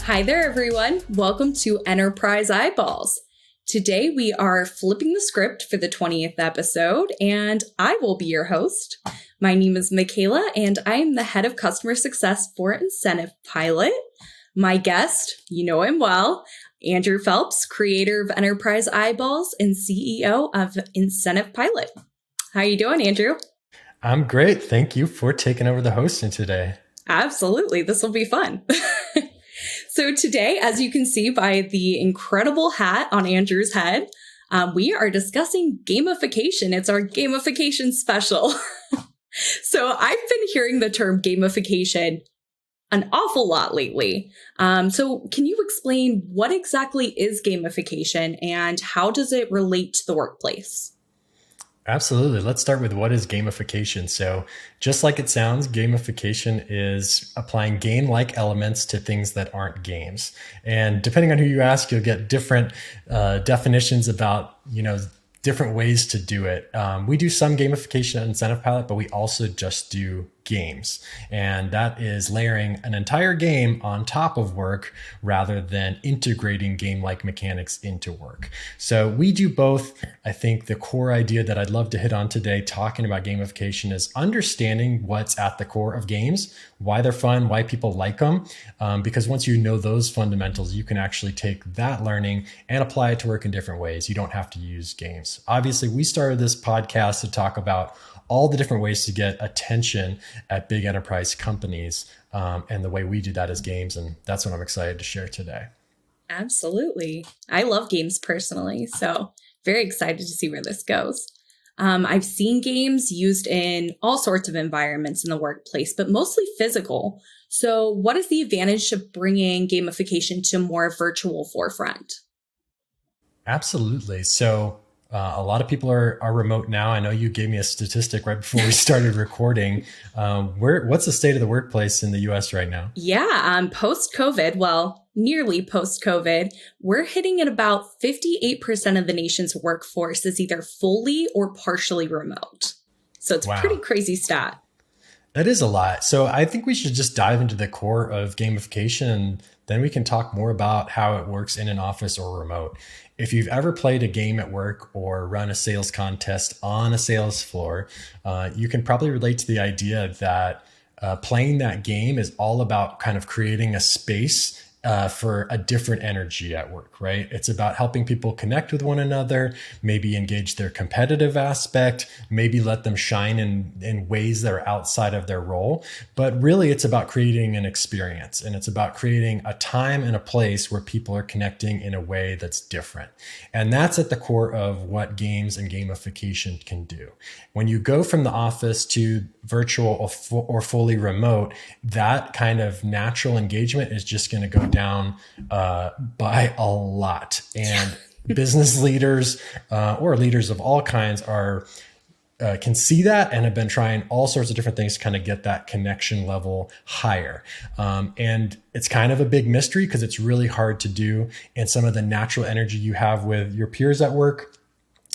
Hi there, everyone. Welcome to Enterprise Eyeballs. Today, we are flipping the script for the 20th episode, and I will be your host. My name is Michaela, and I am the head of customer success for IncentivePilot. My guest, you know him well, Andrew Phelps, creator of Enterprise Eyeballs and CEO of IncentivePilot. How are you doing, Andrew? I'm great. Thank you for taking over the hosting today. Absolutely. This will be fun. So today, as you can see by the incredible hat on Andrew's head, we are discussing gamification. It's our gamification special. So I've been hearing the term gamification an awful lot lately. So can you explain what exactly is gamification and how does it relate to the workplace? Absolutely. Let's start with what is gamification. So just like it sounds, gamification is applying game-like elements to things that aren't games. And depending on who you ask, you'll get different definitions about, different ways to do it. We do some gamification at IncentivePilot, but we also just do games. And that is layering an entire game on top of work rather than integrating game-like mechanics into work. So we do both. I think the core idea that I'd love to hit on today talking about gamification is understanding what's at the core of games, why they're fun, why people like them. Because once you know those fundamentals, you can actually take that learning and apply it to work in different ways. You don't have to use games. Obviously, we started this podcast to talk about all the different ways to get attention at big enterprise companies. And the way we do that is games. And that's what I'm excited to share today. Absolutely. I love games personally, so very excited to see where this goes. I've seen games used in all sorts of environments in the workplace, but mostly physical. So what is the advantage of bringing gamification to a more virtual forefront? Absolutely. So a lot of people are remote now. I know you gave me a statistic right before we started recording. What's the state of the workplace in the US right now? Yeah, post-COVID, well, nearly post-COVID, we're hitting at about 58% of the nation's workforce is either fully or partially remote. So it's a pretty Wow. crazy stat. That is a lot. So I think we should just dive into the core of gamification and then we can talk more about how it works in an office or remote. If you've ever played a game at work or run a sales contest on a sales floor, you can probably relate to the idea that playing that game is all about kind of creating a space for a different energy at work, right? It's about helping people connect with one another, maybe engage their competitive aspect, maybe let them shine in ways that are outside of their role. But really, it's about creating an experience and it's about creating a time and a place where people are connecting in a way that's different. And that's at the core of what games and gamification can do. When you go from the office to virtual or fully remote, that kind of natural engagement is just going to go down by a lot. And business leaders or leaders of all kinds can see that and have been trying all sorts of different things to kind of get that connection level higher. And it's kind of a big mystery because it's really hard to do. And some of the natural energy you have with your peers at work,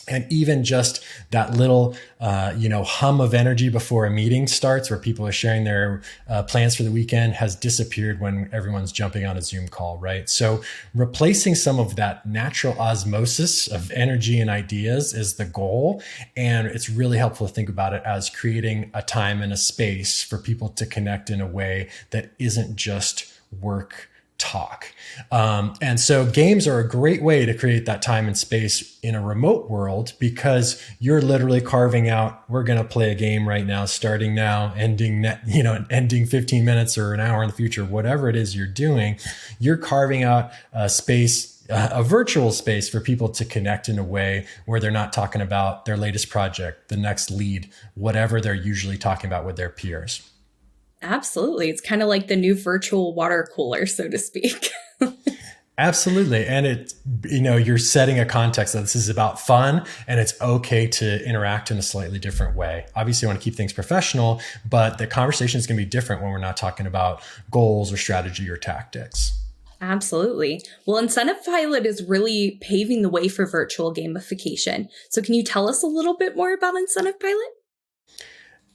and even just that little, hum of energy before a meeting starts where people are sharing their plans for the weekend has disappeared when everyone's jumping on a Zoom call, right? So replacing some of that natural osmosis of energy and ideas is the goal. And it's really helpful to think about it as creating a time and a space for people to connect in a way that isn't just work talk. And so games are a great way to create that time and space in a remote world because you're literally carving out, we're going to play a game right now, starting now, ending 15 minutes or an hour in the future, whatever it is you're doing, you're carving out a space, a virtual space for people to connect in a way where they're not talking about their latest project, the next lead, whatever they're usually talking about with their peers. Absolutely. It's kind of like the new virtual water cooler, so to speak. Absolutely. And you're setting a context that this is about fun and it's okay to interact in a slightly different way. Obviously, you want to keep things professional, but the conversation is going to be different when we're not talking about goals or strategy or tactics. Absolutely. Well, IncentivePilot is really paving the way for virtual gamification. So can you tell us a little bit more about IncentivePilot?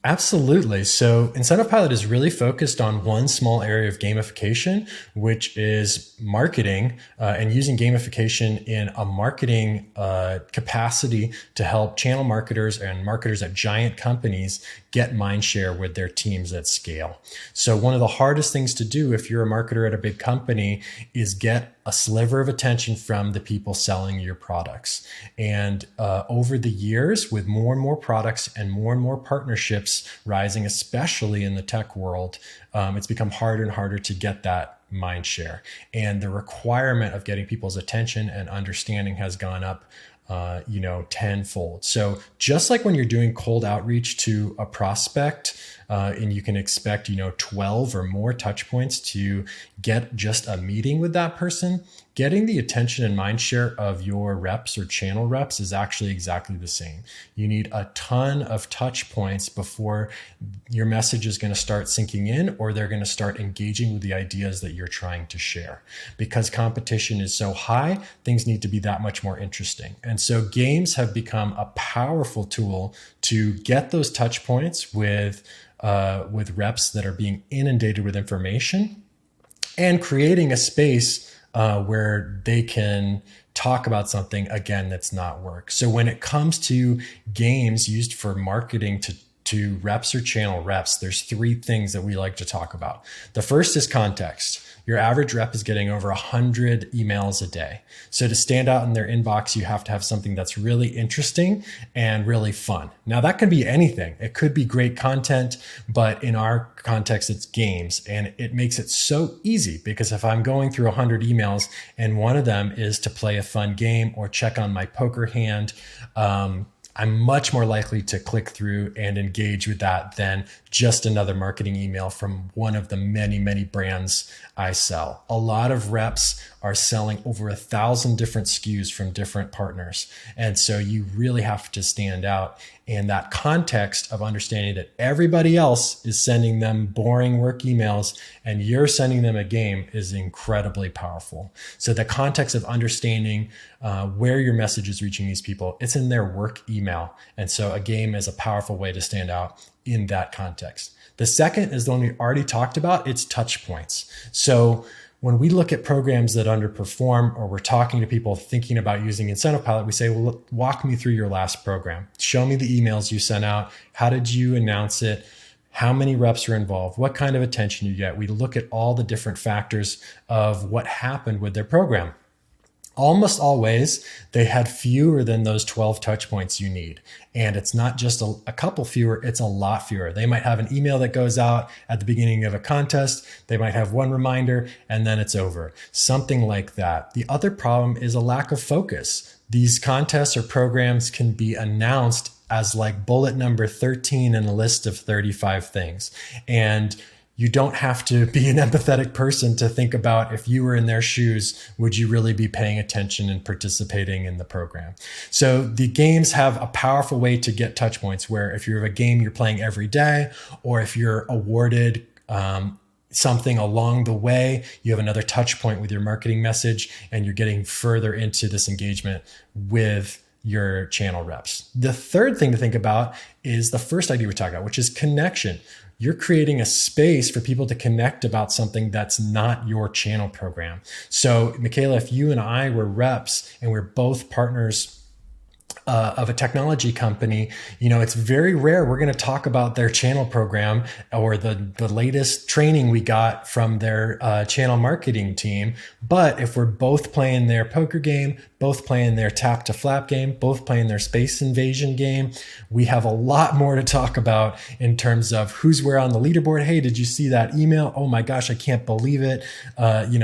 Absolutely. So IncentivePilot is really focused on one small area of gamification, which is marketing and using gamification in a marketing capacity to help channel marketers and marketers at giant companies get mindshare with their teams at scale. So one of the hardest things to do if you're a marketer at a big company is get a sliver of attention from the people selling your products. And over the years, with more and more products and more partnerships rising, especially in the tech world, it's become harder and harder to get that mind share. And the requirement of getting people's attention and understanding has gone up tenfold. So just like when you're doing cold outreach to a prospect, and you can expect, 12 or more touch points to get just a meeting with that person, getting the attention and mind share of your reps or channel reps is actually exactly the same. You need a ton of touch points before your message is going to start sinking in, or they're going to start engaging with the ideas that you're trying to share. Because competition is so high, things need to be that much more interesting. And so games have become a powerful tool to get those touch points with reps that are being inundated with information and creating a space where they can talk about something, again, that's not work. So when it comes to games used for marketing to reps or channel reps, there's three things that we like to talk about. The first is context. Your average rep is getting over 100 emails a day. So to stand out in their inbox, you have to have something that's really interesting and really fun. Now that could be anything. It could be great content, but in our context, it's games. And it makes it so easy because if I'm going through 100 emails and one of them is to play a fun game or check on my poker hand, I'm much more likely to click through and engage with that than just another marketing email from one of the many brands I sell. A lot of reps are selling over 1,000 different SKUs from different partners. And so you really have to stand out. And that context of understanding that everybody else is sending them boring work emails and you're sending them a game is incredibly powerful. So the context of understanding where your message is reaching these people, it's in their work email. And so a game is a powerful way to stand out in that context. The second is the one we already talked about. It's touch points. So when we look at programs that underperform or we're talking to people thinking about using IncentivePilot, we say, well, look, walk me through your last program. Show me the emails you sent out. How did you announce it? How many reps are involved? What kind of attention you get? We look at all the different factors of what happened with their program. Almost always, they had fewer than those 12 touch points you need. And it's not just a couple fewer, it's a lot fewer. They might have an email that goes out at the beginning of a contest. They might have one reminder and then it's over. Something like that. The other problem is a lack of focus. These contests or programs can be announced as like bullet number 13 in a list of 35 things. And you don't have to be an empathetic person to think about if you were in their shoes, would you really be paying attention and participating in the program? So the games have a powerful way to get touch points where if you're a game you're playing every day, or if you're awarded something along the way, you have another touch point with your marketing message and you're getting further into this engagement with your channel reps. The third thing to think about is the first idea we talked about, which is connection. You're creating a space for people to connect about something that's not your channel program. So Michaela, if you and I were reps and we're both partners of a technology company, it's very rare we're going to talk about their channel program or the latest training we got from their channel marketing team. But if we're both playing their poker game, both playing their tap to flap game, both playing their space invasion game, we have a lot more to talk about in terms of who's where on the leaderboard. Hey, did you see that email? Oh my gosh, I can't believe it.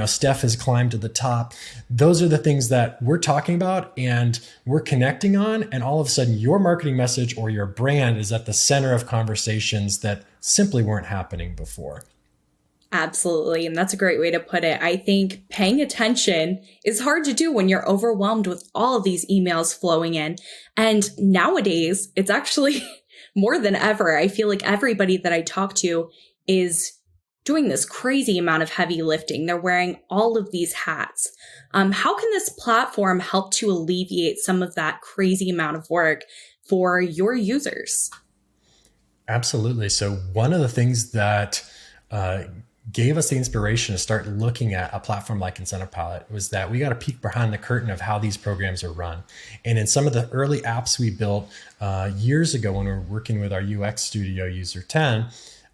Steph has climbed to the top. Those are the things that we're talking about and we're connecting on. And all of a sudden your marketing message or your brand is at the center of conversations that simply weren't happening before. Absolutely. And that's a great way to put it. I think paying attention is hard to do when you're overwhelmed with all of these emails flowing in. And nowadays, it's actually more than ever. I feel like everybody that I talk to is doing this crazy amount of heavy lifting. They're wearing all of these hats. How can this platform help to alleviate some of that crazy amount of work for your users? Absolutely. So one of the things that uh, gave us the inspiration to start looking at a platform like IncentivePilot was that we got a peek behind the curtain of how these programs are run. And in some of the early apps we built years ago when we were working with our UX studio user 10,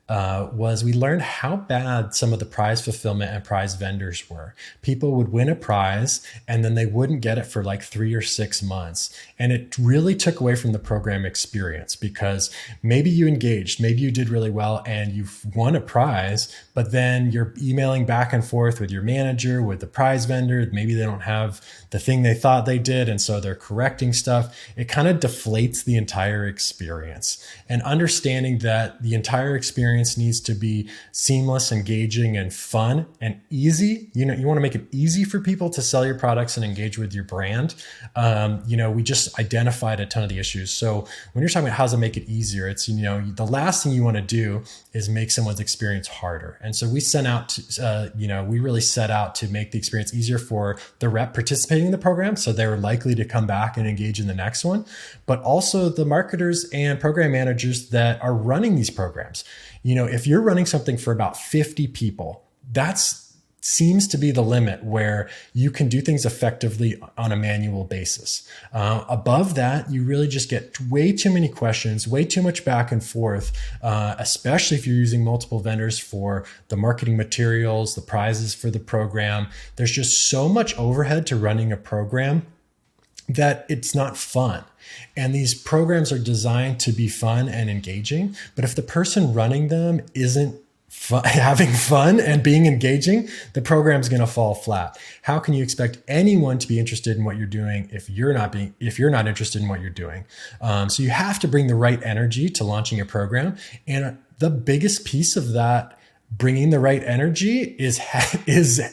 was we learned how bad some of the prize fulfillment and prize vendors were. People would win a prize and then they wouldn't get it for like 3 or 6 months. And it really took away from the program experience because maybe you engaged, maybe you did really well and you won a prize, but then you're emailing back and forth with your manager, with the prize vendor. Maybe they don't have the thing they thought they did. And so they're correcting stuff. It kind of deflates the entire experience. And understanding that the entire experience needs to be seamless, engaging, and fun and easy. You want to make it easy for people to sell your products and engage with your brand. We just identified a ton of the issues. So when you're talking about how does it make it easier, it's, the last thing you want to do is make someone's experience harder. And so we sent out to, we really set out to make the experience easier for the rep participating in the program. So they were likely to come back and engage in the next one, but also the marketers and program managers that are running these programs. If you're running something for about 50 people, that's seems to be the limit where you can do things effectively on a manual basis. Above that, you really just get way too many questions, way too much back and forth, especially if you're using multiple vendors for the marketing materials, the prizes for the program. There's just so much overhead to running a program that it's not fun. And these programs are designed to be fun and engaging. But if the person running them isn't having fun and being engaging, the program's going to fall flat. How can you expect anyone to be interested in what you're doing if you're not interested in what you're doing? So you have to bring the right energy to launching a program. And the biggest piece of that, bringing the right energy, is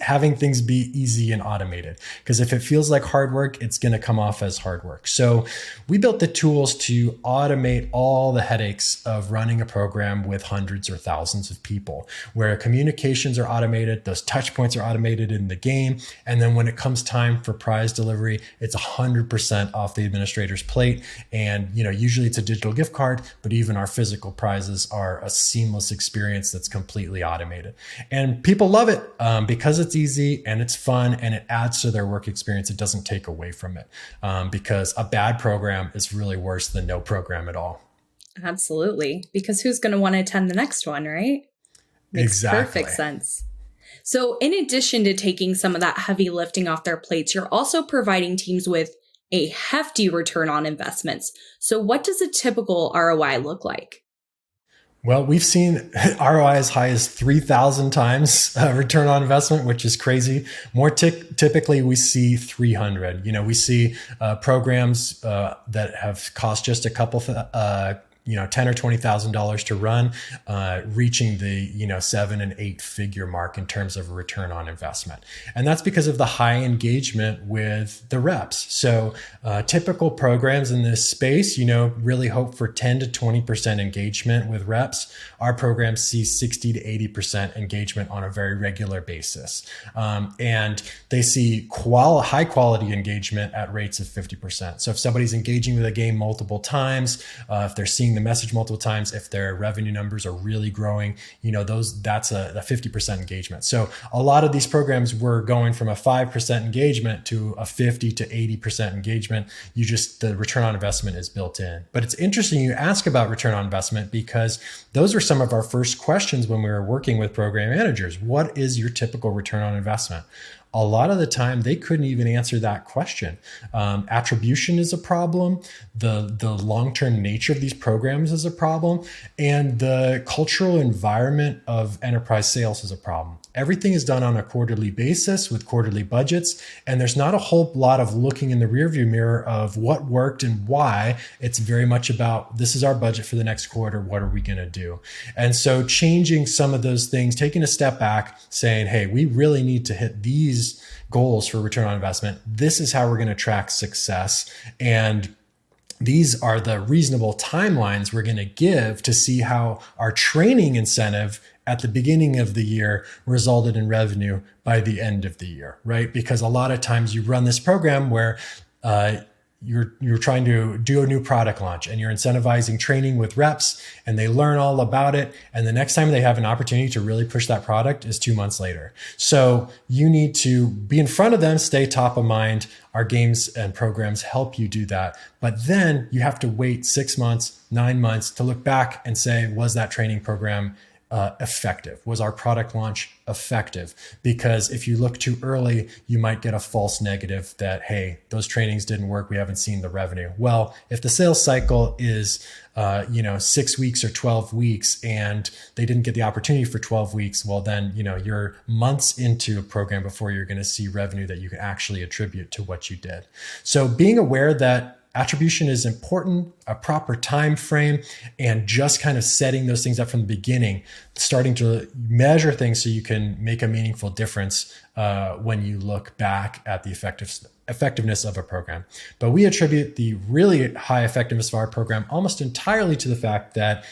having things be easy and automated. Because if it feels like hard work, it's going to come off as hard work. So we built the tools to automate all the headaches of running a program with hundreds or thousands of people, where communications are automated, those touch points are automated in the game. And then when it comes time for prize delivery, it's 100% off the administrator's plate. And, usually it's a digital gift card, but even our physical prizes are a seamless experience that's completely automated. And people love it because it's easy and it's fun and it adds to their work experience. It doesn't take away from it because a bad program is really worse than no program at all. Absolutely. Because who's going to want to attend the next one, right? Makes Exactly. perfect sense. So in addition to taking some of that heavy lifting off their plates, you're also providing teams with a hefty return on investments. So what does a typical ROI look like? Well, we've seen ROI as high as 3,000 times return on investment, which is crazy. More typically, we see 300. We see programs that have cost just a couple, $10,000 or $20,000 to run, reaching the 7 and 8 figure mark in terms of return on investment, and that's because of the high engagement with the reps. So typical programs in this space, really hope for 10 to 20% engagement with reps. Our programs see 60 to 80% engagement on a very regular basis, and they see high quality engagement at rates of 50%. So if somebody's engaging with a game multiple times, if they're seeing the message multiple times, if their revenue numbers are really growing, that's a 50% engagement. So a lot of these programs were going from a 5% engagement to a 50 to 80% engagement. The return on investment is built in. But it's interesting you ask about return on investment because those were some of our first questions when we were working with program managers. What is your typical return on investment? A lot of the time, they couldn't even answer that question. Attribution is a problem. The long-term nature of these programs is a problem. And the cultural environment of enterprise sales is a problem. Everything is done on a quarterly basis with quarterly budgets. And there's not a whole lot of looking in the rearview mirror of what worked and why. It's very much about, this is our budget for the next quarter. What are we going to do? And so changing some of those things, taking a step back, saying, hey, we really need to hit these goals for return on investment. This is how we're going to track success. And these are the reasonable timelines we're going to give to see how our training incentive at the beginning of the year resulted in revenue by the end of the year, right? Because a lot of times you run this program where you're trying to do a new product launch and you're incentivizing training with reps and they learn all about it. And the next time they have an opportunity to really push that product is 2 months later. So you need to be in front of them, stay top of mind. Our games and programs help you do that. But then you have to wait 6 months, 9 months to look back and say, was that training program effective? Was our product launch effective? Because if you look too early, you might get a false negative that, hey, those trainings didn't work. We haven't seen the revenue. Well, if the sales cycle is 6 weeks or 12 weeks and they didn't get the opportunity for 12 weeks, well, then, you're months into a program before you're going to see revenue that you can actually attribute to what you did. So being aware that attribution is important, a proper time frame, and just kind of setting those things up from the beginning, starting to measure things so you can make a meaningful difference when you look back at the effectiveness of a program. But we attribute the really high effectiveness of our program almost entirely to the fact that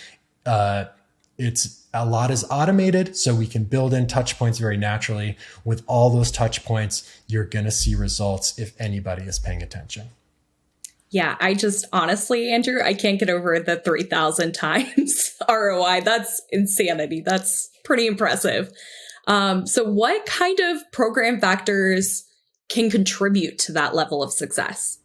it's a lot is automated, so we can build in touch points very naturally. With all those touch points, you're going to see results if anybody is paying attention. Yeah, I just honestly, Andrew, I can't get over the 3,000 times ROI. That's insanity. That's pretty impressive. So what kind of program factors can contribute to that level of success?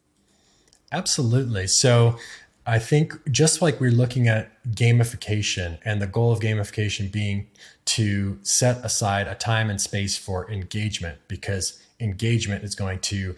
Absolutely. So I think just like we're looking at gamification and the goal of gamification being to set aside a time and space for engagement, because engagement is going to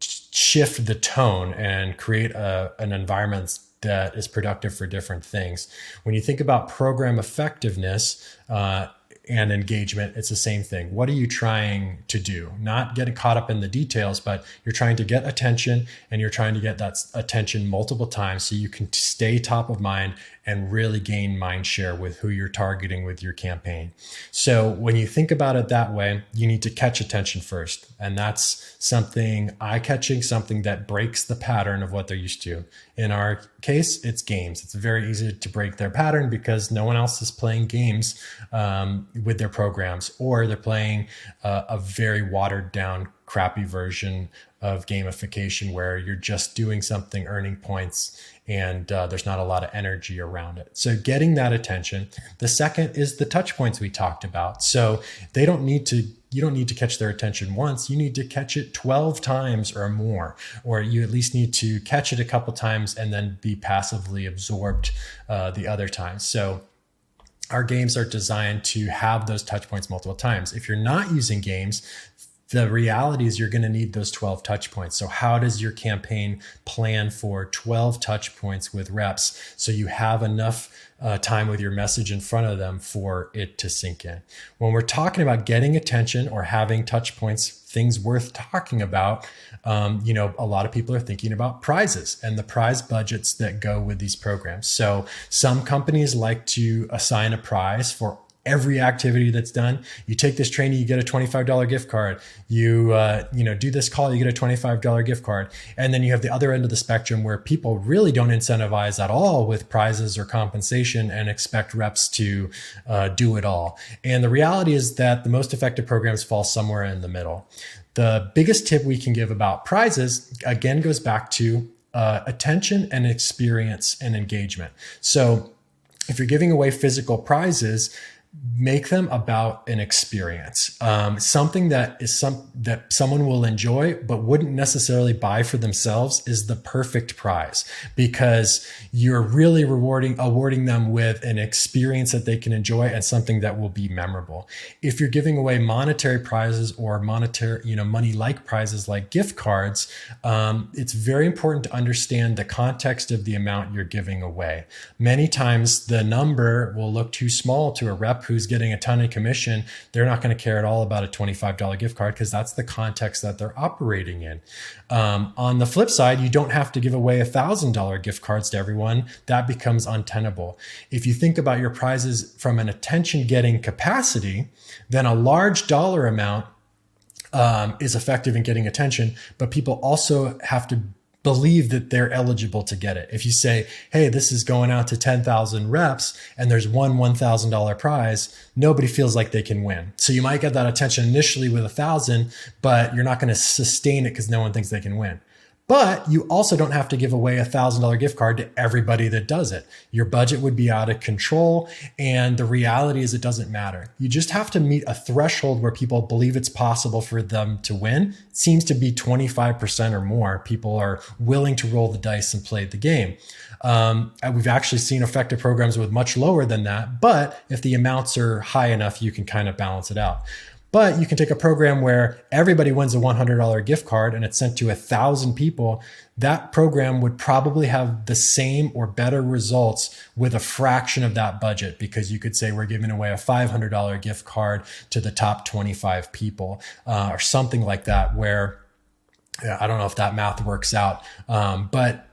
shift the tone and create an environment that is productive for different things. When you think about program effectiveness and engagement, it's the same thing. What are you trying to do? Not getting caught up in the details, but you're trying to get attention, and you're trying to get that attention multiple times so you can stay top of mind and really gain mind share with who you're targeting with your campaign. So when you think about it that way, you need to catch attention first. And that's something eye-catching, something that breaks the pattern of what they're used to. In our case, it's games. It's very easy to break their pattern because no one else is playing games with their programs, or they're playing a very watered down, crappy version of gamification where you're just doing something, earning points, and there's not a lot of energy around it. So getting that attention. The second is the touch points we talked about. So you don't need to catch their attention once. You need to catch it 12 times or more, or you at least need to catch it a couple times and then be passively absorbed the other times. So our games are designed to have those touch points multiple times. If you're not using games, the reality is you're going to need those 12 touch points. So how does your campaign plan for 12 touch points with reps so you have enough time with your message in front of them for it to sink in? When we're talking about getting attention or having touch points, things worth talking about, a lot of people are thinking about prizes and the prize budgets that go with these programs. So some companies like to assign a prize for every activity that's done. You take this training, you get a $25 gift card. You do this call, you get a $25 gift card. And then you have the other end of the spectrum where people really don't incentivize at all with prizes or compensation and expect reps to do it all. And the reality is that the most effective programs fall somewhere in the middle. The biggest tip we can give about prizes, again, goes back to attention and experience and engagement. So if you're giving away physical prizes, make them about an experience, something that someone will enjoy but wouldn't necessarily buy for themselves is the perfect prize, because you're really awarding them with an experience that they can enjoy and something that will be memorable. If you're giving away monetary prizes or money-like prizes like gift cards, it's very important to understand the context of the amount you're giving away. Many times the number will look too small to a rep who's getting a ton of commission. They're not going to care at all about a $25 gift card because that's the context that they're operating in. On the flip side, you don't have to give away $1,000 gift cards to everyone. That becomes untenable. If you think about your prizes from an attention-getting capacity, then a large dollar amount is effective in getting attention, but people also have to believe that they're eligible to get it. If you say, hey, this is going out to 10,000 reps and there's one $1,000 prize, nobody feels like they can win. So you might get that attention initially with 1,000, but you're not going to sustain it because no one thinks they can win. But you also don't have to give away a $1,000 gift card to everybody that does it. Your budget would be out of control. And the reality is it doesn't matter. You just have to meet a threshold where people believe it's possible for them to win. It seems to be 25% or more. People are willing to roll the dice and play the game. We've actually seen effective programs with much lower than that. But if the amounts are high enough, you can kind of balance it out. But you can take a program where everybody wins a $100 gift card and it's sent to 1,000 people. That program would probably have the same or better results with a fraction of that budget, because you could say we're giving away a $500 gift card to the top 25 people or something like that, where I don't know if that math works out, but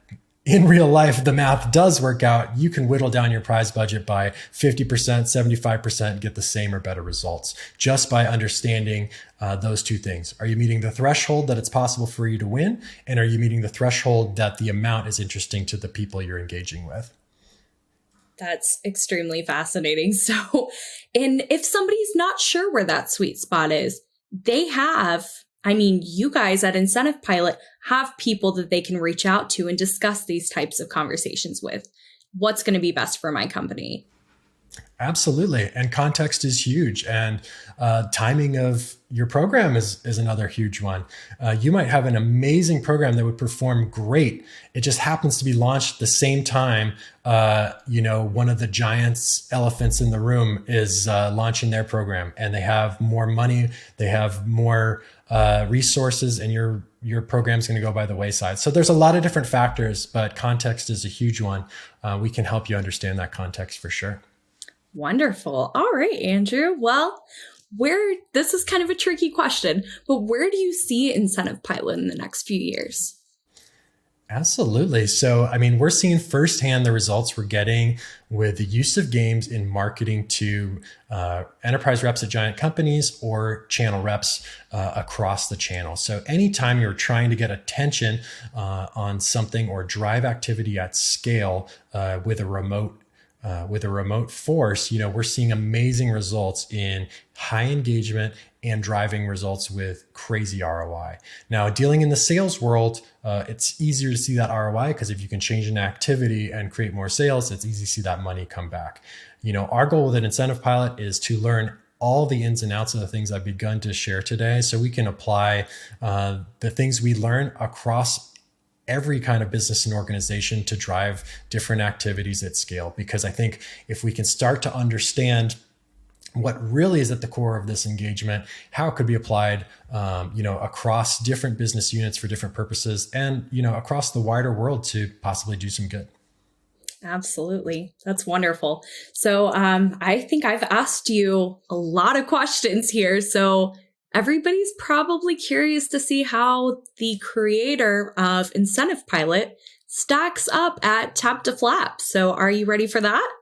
in real life, the math does work out. You can whittle down your prize budget by 50%, 75%, get the same or better results just by understanding those two things. Are you meeting the threshold that it's possible for you to win? And are you meeting the threshold that the amount is interesting to the people you're engaging with? That's extremely fascinating. So, and if somebody's not sure where that sweet spot is, you guys at IncentivePilot have people that they can reach out to and discuss these types of conversations with. What's going to be best for my company? Absolutely. And context is huge. And timing of your program is another huge one. You might have an amazing program that would perform great. It just happens to be launched at the same time. One of the giants elephants in the room is launching their program, and they have more money, they have more resources, and your program's going to go by the wayside. So there's a lot of different factors, but context is a huge one. We can help you understand that context for sure. Wonderful. All right, Andrew. Well, this is kind of a tricky question, but where do you see IncentivePilot in the next few years? Absolutely. So, we're seeing firsthand the results we're getting with the use of games in marketing to enterprise reps at giant companies or channel reps across the channel. So anytime you're trying to get attention on something or drive activity at scale with a remote force, we're seeing amazing results in high engagement and driving results with crazy ROI. Now, dealing in the sales world, it's easier to see that ROI because if you can change an activity and create more sales, it's easy to see that money come back. Our goal with an IncentivePilot is to learn all the ins and outs of the things I've begun to share today, so we can apply the things we learn across every kind of business and organization to drive different activities at scale. Because I think if we can start to understand what really is at the core of this engagement, how it could be applied, across different business units for different purposes, and, across the wider world to possibly do some good. Absolutely. That's wonderful. So I think I've asked you a lot of questions here. So everybody's probably curious to see how the creator of IncentivePilot stacks up at Tap to Flap. So are you ready for that?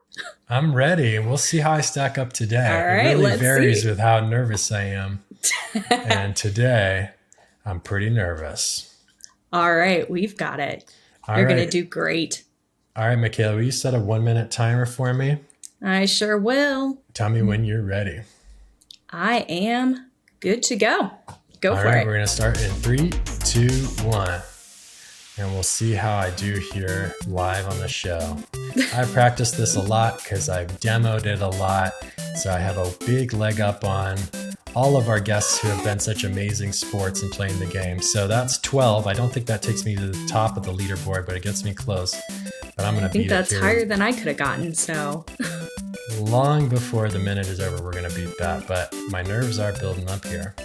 I'm ready. We'll see how I stack up today. All right, it really let's varies see. with how nervous I am. And today, I'm pretty nervous. All right, we've got it. You're going to do great. All right, Michaela, will you set a 1-minute timer for me? I sure will. Tell me when you're ready. I am good to go. Go All for right, it. we're going to start in 3, 2, 1. And we'll see how I do here live on the show. I've practiced this a lot because I've demoed it a lot. So I have a big leg up on all of our guests who have been such amazing sports in playing the game. So that's 12. I don't think that takes me to the top of the leaderboard, but it gets me close. But I'm going to beat it here. I think that's higher than I could have gotten, so. Long before the minute is over, we're going to beat that. But my nerves are building up here.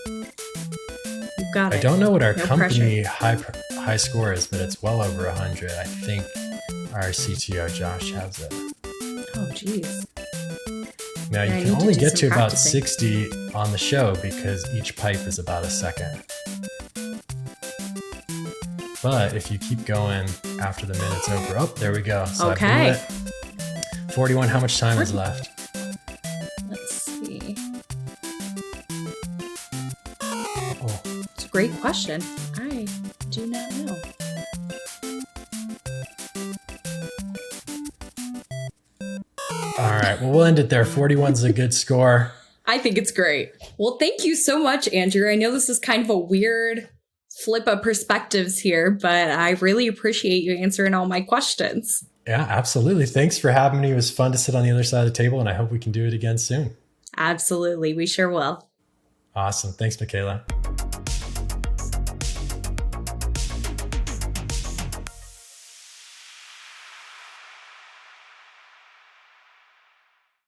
You've got it. I don't know what our No company high score is, but it's well over 100. I think our CTO, Josh, has it. Oh, geez. Now, you can only get to about 60 on the show because each pipe is about a second. But if you keep going after the minute's over, oh, there we go. So okay. I blew it. 41, how much time is left? Let's see. Oh, it's a great question. I do not know. All right, well, we'll end it there. 41's a good score. I think it's great. Well, thank you so much, Andrew. I know this is kind of a weird flip of perspectives here, but I really appreciate you answering all my questions. Yeah, absolutely. Thanks for having me. It was fun to sit on the other side of the table, and I hope we can do it again soon. Absolutely. We sure will. Awesome. Thanks, Michaela.